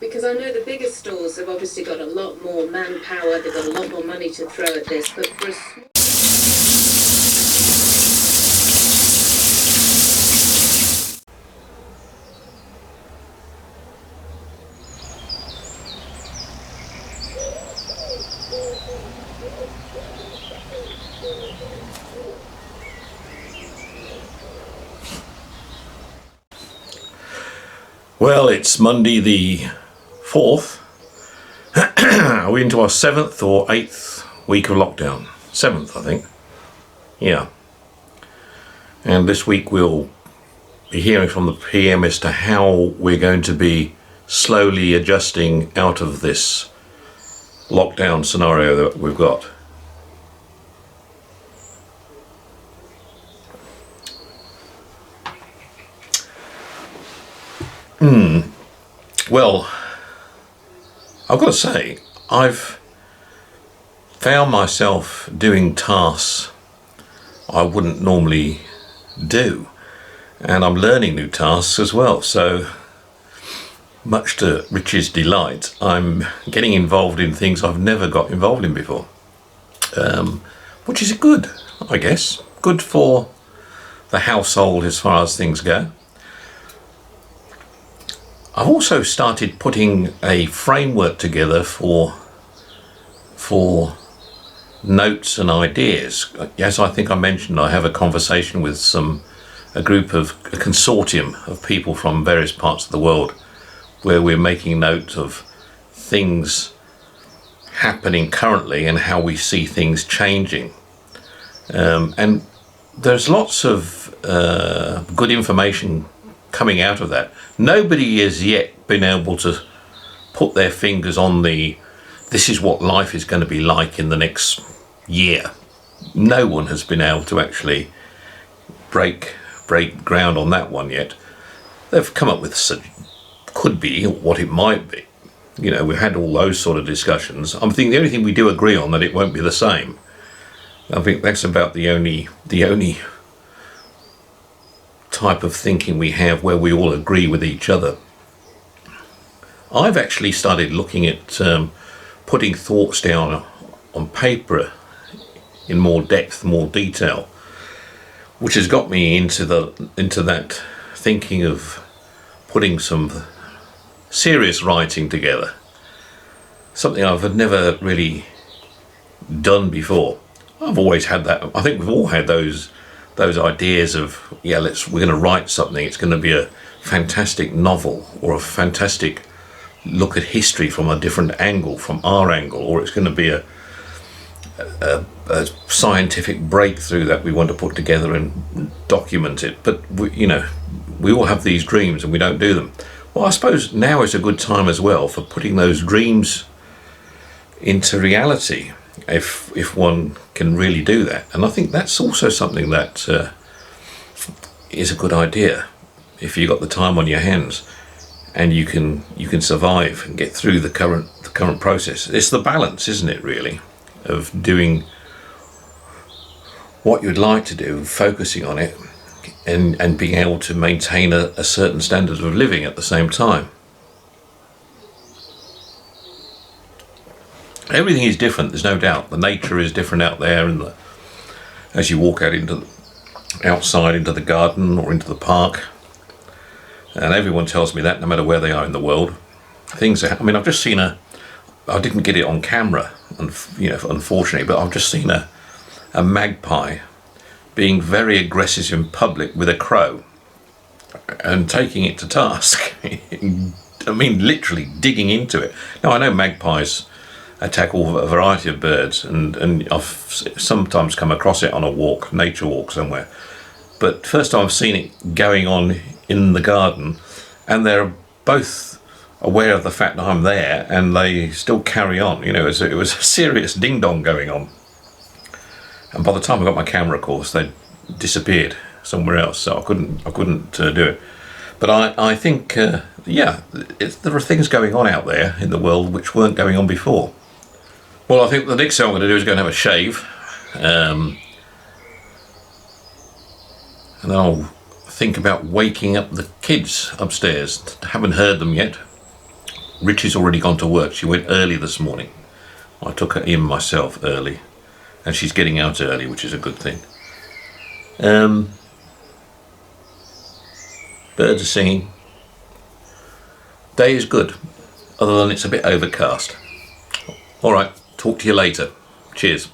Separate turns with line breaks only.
Because I know the bigger stores have obviously got a lot more manpower, they've got a lot more money to throw at this, but for a small...
Well, it's Monday the 4th. Are we into our 7th or 8th week of lockdown? 7th, I think. Yeah. And this week we'll be hearing from the PM as to how we're going to be slowly adjusting out of this lockdown scenario that we've got. Well, I've got to say, I've found myself doing tasks I wouldn't normally do, and I'm learning new tasks as well, so much to Rich's delight, I'm getting involved in things I've never got involved in before, which is good, I guess. Good for the household as far as things go. I've also started putting a framework together for notes and ideas. As I think I mentioned, I have a conversation with a consortium of people from various parts of the world where we're making note of things happening currently and how we see things changing. And there's lots of good information coming out of that. Nobody has yet been able to put their fingers on this is what life is going to be like in the next year. No one has been able to actually break ground on that one yet. They've come up with could be what it might be. You know, we've had all those sort of discussions. I think the only thing we do agree on that it won't be the same. I think that's about the only type of thinking we have where we all agree with each other. I've actually started looking at putting thoughts down on paper in more depth, more detail, which has got me into that thinking of putting some serious writing together. Something I've never really done before. I've always had that. I think we've all had those ideas of, yeah, we're going to write something. It's going to be a fantastic novel or a fantastic look at history from a different angle, from our angle, or it's going to be a scientific breakthrough that we want to put together and document it. But we all have these dreams and we don't do them. Well, I suppose now is a good time as well for putting those dreams into reality, if one can really do that. And I think that's also something that is a good idea if you've got the time on your hands and you can survive and get through the current process. It's the balance, isn't it, really, of doing what you'd like to do, focusing on it, and being able to maintain a certain standard of living at the same time. Everything is different, there's no doubt. The nature is different out there, and as you walk out outside into the garden or into the park, and everyone tells me that no matter where they are in the world, I've just seen I didn't get it on camera, unfortunately, but I've just seen a magpie being very aggressive in public with a crow and taking it to task. Literally digging into it. Now, I know magpies attack a variety of birds, and I've sometimes come across it on a nature walk somewhere. But first time I've seen it going on in the garden, and they're both aware of the fact that I'm there, and they still carry on. It was a serious ding-dong going on. And by the time I got my camera, of course, they disappeared somewhere else, so I couldn't do it. But I think, there are things going on out there in the world which weren't going on before. Well, I think the next thing I'm going to do is go and have a shave, and then I'll think about waking up the kids upstairs. Haven't heard them yet. Richie's already gone to work. She went early this morning. I took her in myself early, and she's getting out early, which is a good thing. Birds are singing. Day is good, other than it's a bit overcast. All right, talk to you later. Cheers.